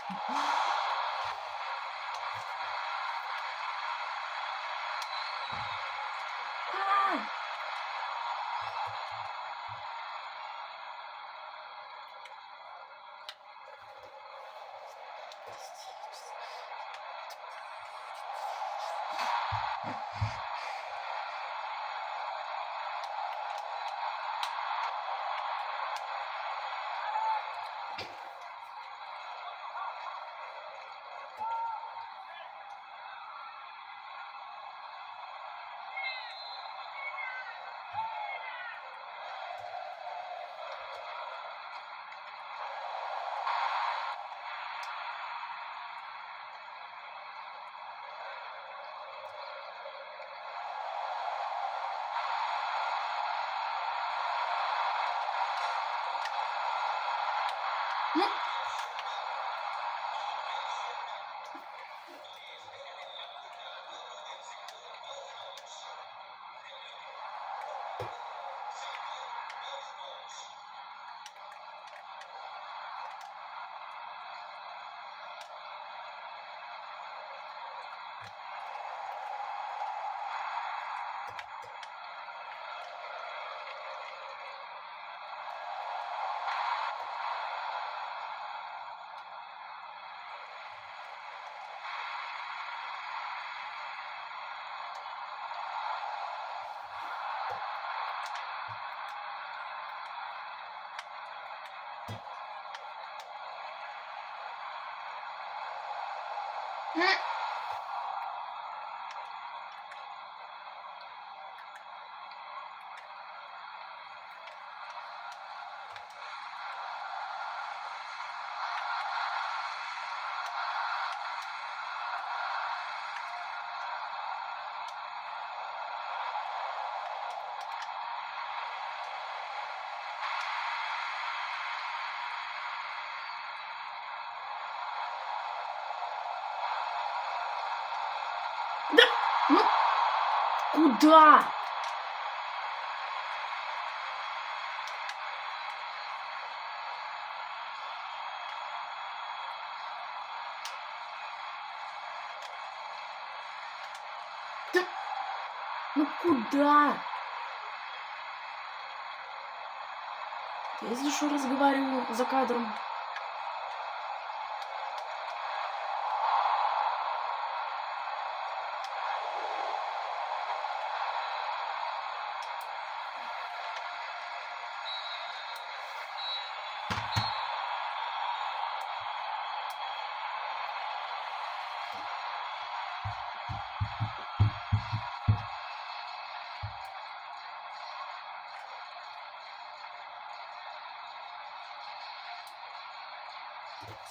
Ну, да, ну, куда? Да, ну куда? Я, если что, разговариваю за кадром.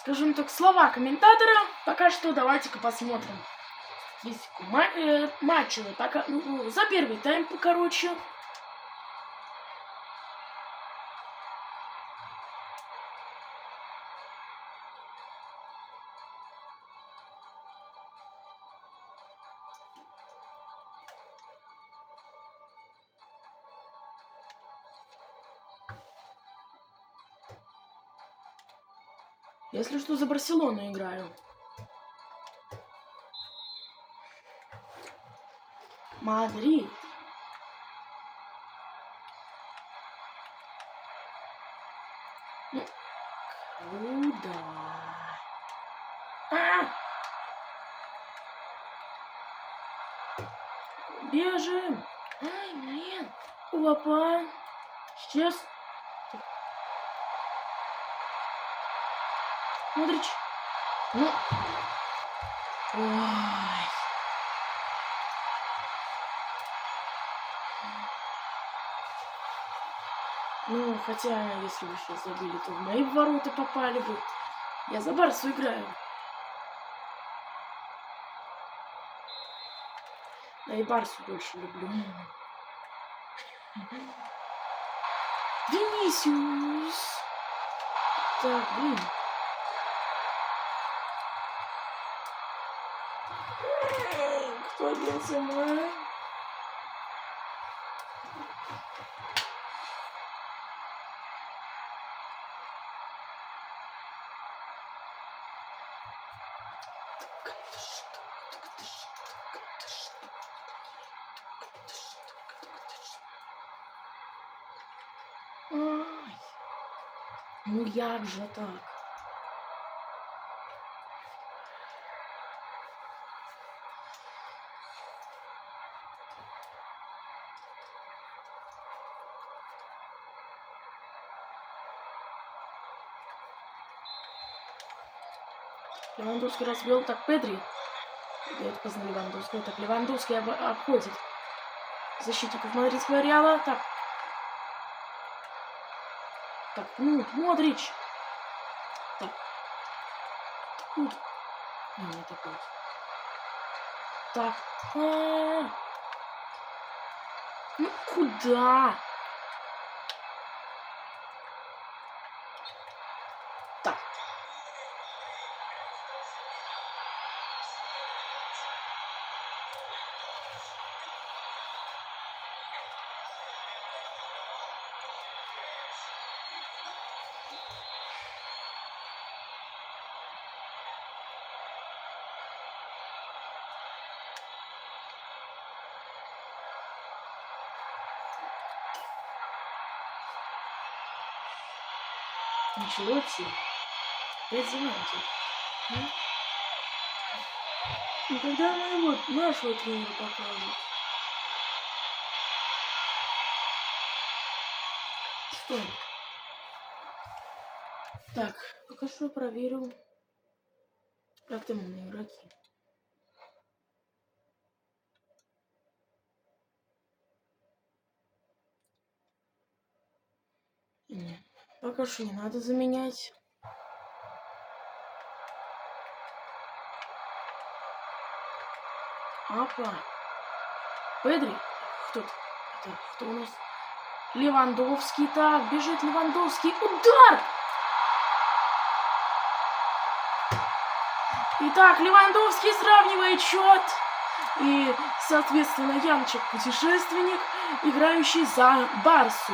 Скажем так, слова комментатора. Пока что давайте-ка посмотрим статистику матча. Пока, за первый тайм, короче. Если что, за Барселону играю. Мадрид. Ну, куда? Бежим. Ай, блин. Опа. Сейчас. Модрич. Ну. Ой. Ну, хотя, если бы сейчас забили, то в мои ворота попали бы. Я за Барсу играю. Да и Барсу больше люблю. Винисиус. Так, блин. Кто делся мной? Ай. Ну як же так? Левандовский развел, так Педри. Дает поздно Левандовского. Так, Левандовский обходит защитников мадридского Реала. Так. Так, ну, Модрич. Так. Тут. Не такой. Так. Ну куда? Так. Анчелотти. Опять Зеленский. И когда мы вот нашего тренера покажут? Что? Так, пока что проверю. Как там умные игроки? Не, пока что не надо заменять. Апа. Педри? Кто-то. Это кто у нас? Левандовский. Так, бежит Левандовский. Удар! Итак, Левандовский сравнивает счет. И, соответственно, Янчик-путешественник, играющий за Барсу.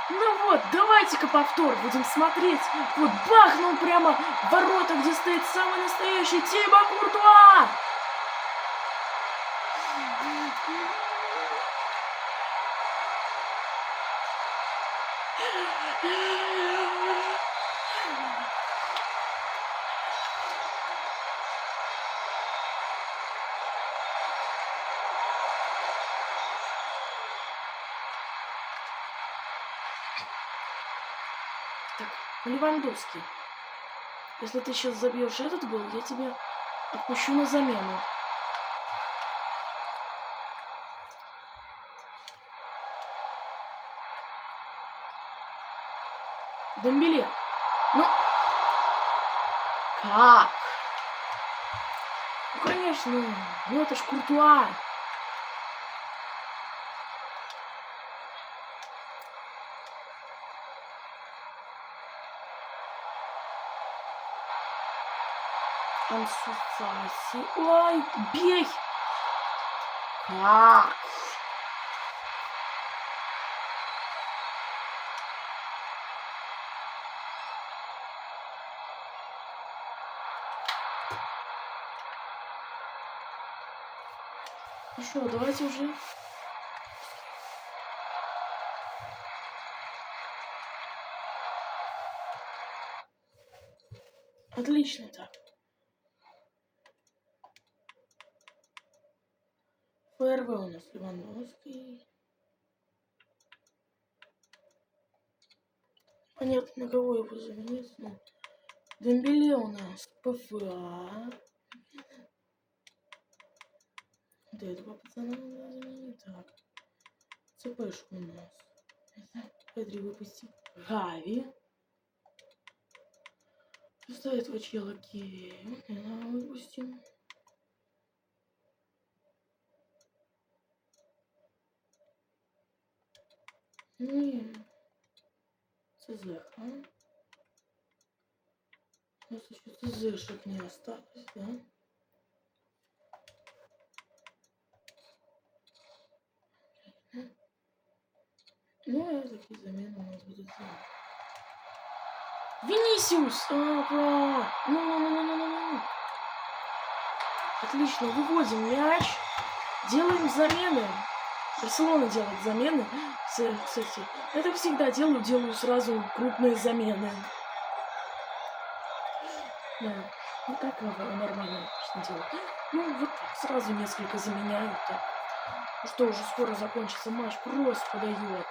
Ну вот, давайте-ка повтор будем смотреть. Вот бахнул прямо в ворота, где стоит самый настоящий Тибо Куртуа. Так, Левандовский. Если ты сейчас забьешь этот гол, я тебя отпущу на замену. Дембеле. Ну, как? Ну, конечно, ну это ж Куртуа. Ансу Фати. Ой, бей! Как? Ну что, давайте уже. Отлично так. ФРВ у нас Левандовский. Понятно, на кого его заменить. Ну, Дембеле у нас ПФА. Да, этого пацана надо заменить. Так. ЦПшку у нас. Педри выпустим. Гави. Просто этого чела Кевина выпустим. Ну и ЦЗ, а? У нас еще ЦЗшек не осталось, да? Ну, и такие замены у нас будут сделаны. Винисиус! Ну. Отлично, выводим мяч. Делаем замены. Барселона делает замены. Кстати, это всегда делаю сразу крупные замены. Да, ну так нормально делать. Ну, вот так, сразу несколько заменяю. Так. Ну что, уже скоро закончится матч. Просто подает.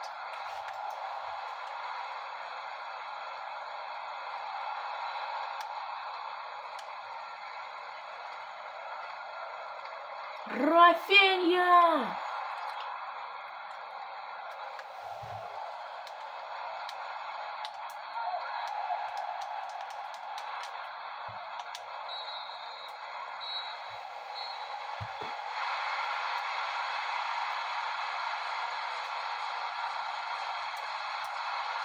Рафинья!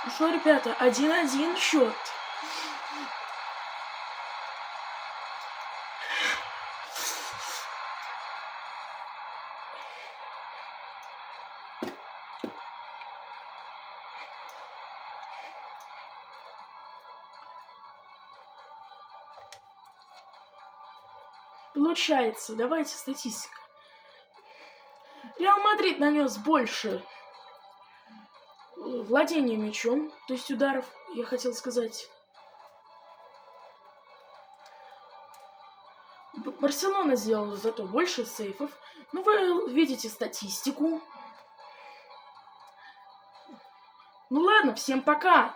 Ну что, ребята, 1-1 счет. Получается, давайте статистика. Реал Мадрид нанес больше владения мячом, то есть ударов, я хотел сказать. Барселона сделала зато больше сейфов. Ну, вы видите статистику. Ну ладно, всем пока.